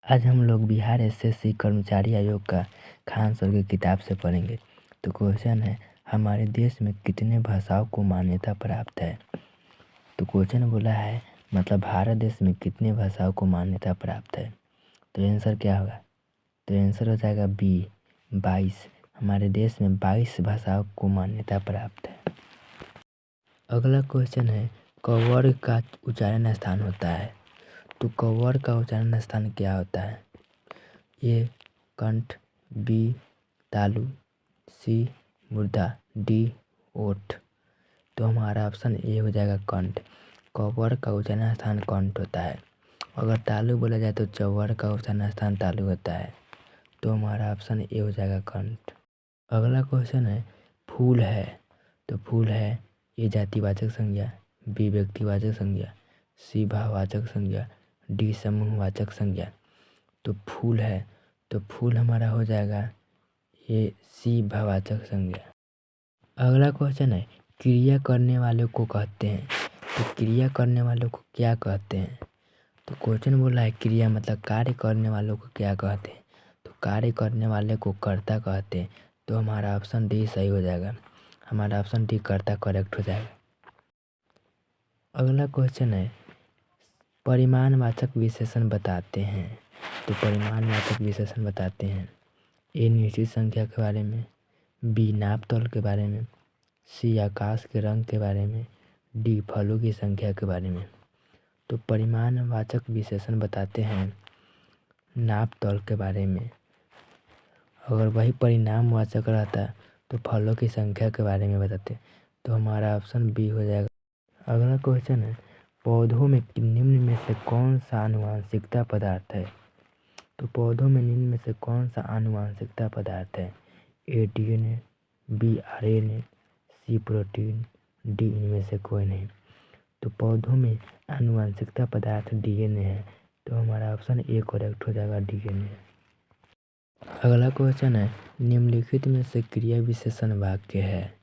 आज हम लोग बिहार एसएससी कर्मचारी आयोग का खान सर की किताब से पढ़ेंगे। तो क्वेश्चन है, हमारे देश में कितने भाषाओं को मान्यता प्राप्त है। तो क्वेश्चन बोला है मतलब भारत देश में कितने भाषाओं को मान्यता प्राप्त है। तो आंसर क्या होगा? तो आंसर हो जाएगा बी 22। हमारे देश में 22 भाषाओं को मान्यता प्राप्त है। अगला क्वेश्चन है, कवर्ग का उच्चारण स्थान होता है। तो कवर्ग का उच्चारण स्थान क्या होता है? ए कंठ, बी तालु, सी मूर्धा, डी ओठ। तो हमारा ऑप्शन ए हो जाएगा कंठ। कवर्ग का उच्चारण स्थान कंठ होता है। अगर तालु बोला जाए तो चौवर्ग का उच्चारण स्थान तालु होता है। तो हमारा ऑप्शन ए हो जाएगा कंठ। अगला क्वेश्चन है, फूल है। तो फूल है ए जातिवाचक संज्ञा, बी व्यक्तिवाचक संज्ञा, सी भाववाचक संज्ञा, डी समूहवाचक संज्ञा। तो फूल है तो फूल हमारा हो जाएगा ये सी भाववाचक संज्ञा। अगला क्वेश्चन है, क्रिया करने वाले को कहते हैं। तो क्रिया करने वालों को क्या कहते हैं? तो क्वेश्चन बोला है क्रिया मतलब कार्य करने वालों को क्या कहते हैं। तो कार्य करने वाले को कर्ता कहते हैं। तो हमारा ऑप्शन डी सही हो जाएगा। हमारा ऑप्शन डी कर्ता करेक्ट हो जाएगा। अगला क्वेश्चन है, परिमाणवाचक विशेषण बताते हैं। तो परिमाणवाचक विशेषण बताते हैं। ए निश्चित संख्या के बारे में, बी नाप तौल के बारे में, सी आकाश के रंग के बारे में, डी फलों की संख्या के बारे में। तो परिमाणवाचक विशेषण बताते हैं नाप तौल के बारे में। अगर वही परिणामवाचक रहता तो फलों की संख्या के बारे में बताते। तो हमारा ऑप्शन बी हो जाएगा। अगला क्वेश्चन है, पौधों में निम्न में से कौन सा आनुवांशिकता पदार्थ है। तो पौधों में निम्न में से कौन सा आनुवांशिकता पदार्थ है? ए डीएनए, बी आरएनए, सी प्रोटीन, डी इनमें से कोई नहीं। तो पौधों में आनुवांशिकता पदार्थ डीएनए है। तो हमारा ऑप्शन ए करेक्ट हो जाएगा, डीएनए। अगला क्वेश्चन है, निम्नलिखित में से क्रिया विशेषण वाक्य है।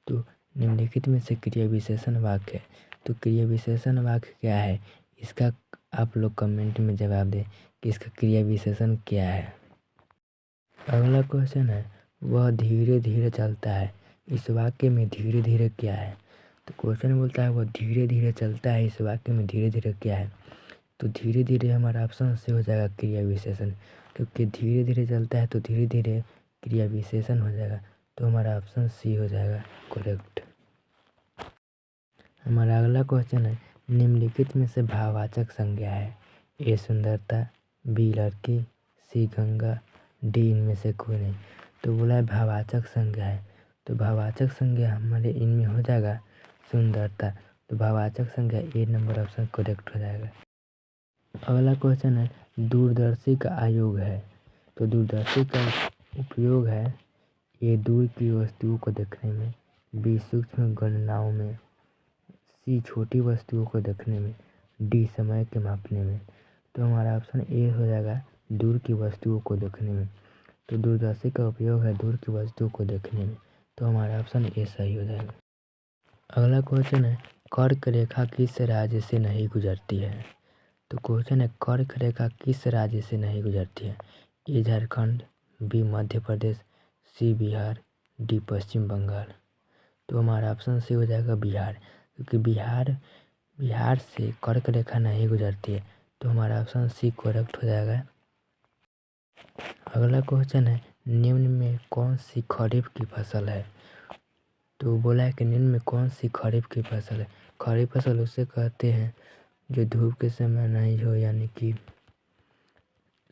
तो निम्नलिखित में से क्रिया विशेषण वाक्य है। तो क्रिया विशेषण वाक्य क्या है, इसका आप लोग कमेंट में जवाब दें कि इसका क्रिया विशेषण क्या है। अगला क्वेश्चन है, वह धीरे धीरे चलता है। इस वाक्य में धीरे धीरे क्या है? तो क्वेश्चन बोलता है वह धीरे धीरे चलता है, इस वाक्य में धीरे धीरे क्या है? तो धीरे धीरे हमारा ऑप्शन से हो जाएगा क्रिया विशेषण, क्योंकि धीरे धीरे चलता है तो धीरे धीरे क्रिया विशेषण हो जाएगा। तो हमारा ऑप्शन सी हो जाएगा करेक्ट। हमारा अगला क्वेश्चन है, निम्नलिखित में से भाववाचक संज्ञा है। ए सुंदरता, बी लड़की, सी गंगा, डी इनमें से कोई नहीं। तो बोला है भाववाचक संज्ञा है। तो भाववाचक संज्ञा हमारे इनमें हो जाएगा सुंदरता। तो भाववाचक संज्ञा ए नंबर ऑप्शन करेक्ट हो जाएगा। अगला क्वेश्चन है, दूरदर्शी का आयोग है। तो दूरदर्शी का उपयोग है ए दूर की वस्तुओं को देखने में, बी सूक्ष्म गणनाओं में, सी छोटी वस्तुओं को देखने में, डी समय के मापने में। तो हमारा ऑप्शन ए हो जाएगा दूर की वस्तुओं को देखने में। तो दूरदर्शी का उपयोग है दूर की वस्तुओं को देखने में। तो हमारा ऑप्शन ए सही हो जाएगा। अगला क्वेश्चन है, कर्क रेखा किस राज्य से नहीं गुजरती है। तो क्वेश्चन है, कर्क रेखा किस राज्य से नहीं गुजरती है? ए झारखंड, बी मध्य प्रदेश, सी बिहार, डी पश्चिम बंगाल। तो हमारा ऑप्शन सी हो जाएगा बिहार, क्योंकि बिहार से कर्क रेखा नहीं गुजरती है। तो हमारा ऑप्शन सी करेक्ट हो जाएगा। अगला क्वेश्चन है, निम्न में कौन सी खरीफ की फसल है। तो बोला है कि निम्न में कौन सी खरीफ की फसल है। खरीफ फसल उसे कहते हैं जो धूप के समय नहीं हो, यानी कि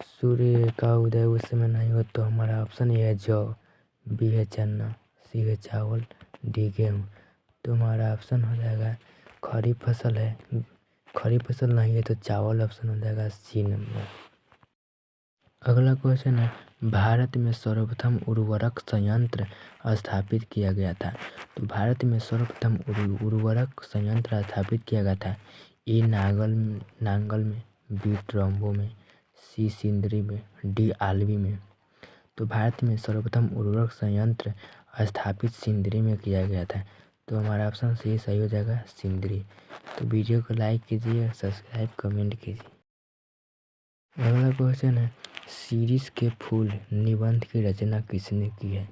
सूर्य का उदय उस समय नहीं हो। तो हमारा ऑप्शन ए है जौ, बी है चना, सी है चावल, डी गेहूँ। तो हमारा ऑप्शन हो जाएगा खरीफ फसल है, खरीफ फसल नहीं है तो चावल ऑप्शन हो जाएगा सी नंबर। अगला क्वेश्चन है, भारत में सर्वप्रथम उर्वरक संयंत्र स्थापित किया गया था। तो भारत में सर्वप्रथम उर्वरक संयंत्र स्थापित किया गया था। ए नांगल में, बी ट्रम्बो में, सी सिंदरी में, डी आलवी में। तो भारत में सर्वप्रथम उर्वरक संयंत्र स्थापित सिंदरी में किया गया था। तो हमारा ऑप्शन सी सही हो जाएगा सिंदरी। तो वीडियो को लाइक कीजिए, सब्सक्राइब कमेंट कीजिए। अगला क्वेश्चन है, शीरीष के फूल निबंध की रचना किसने की है।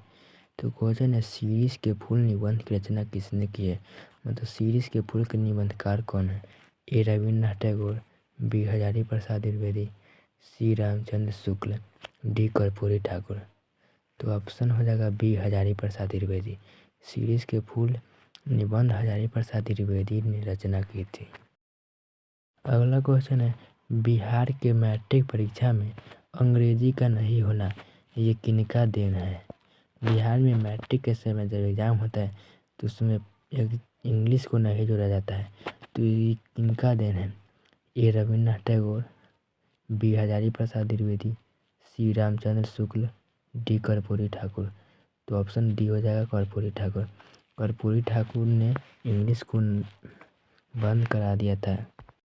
तो क्वेश्चन है, शीरीष के फूल निबंध की रचना किसने की है, मतलब शीरीष के फूल के निबंधकार कौन है। ए रविन्द्रनाथ टैगोर, बी हजारी प्रसाद द्विवेदी, सी रामचंद्र शुक्ल, डी कर्पूरी ठाकुर। तो ऑप्शन हो जाएगा बी हजारी प्रसाद द्विवेदी। शीरीष के फूल निबंध हजारी प्रसाद द्विवेदी ने रचना की थी। अगला क्वेश्चन है, बिहार के मैट्रिक परीक्षा में अंग्रेजी का नहीं होना ये किनका देन है। बिहार में मैट्रिक के समय जब एग्ज़ाम होता है तो उसमें इंग्लिश को नहीं जोड़ा जाता है, तो ये किनका देन है। ए रविन्द्रनाथ टैगोर, बी हजारी प्रसाद द्विवेदी, सी रामचंद्र शुक्ल, डी कर्पूरी ठाकुर। तो ऑप्शन डी हो जाएगा कर्पूरी ठाकुर। कर्पूरी ठाकुर ने इंग्लिश को बंद करा दिया था।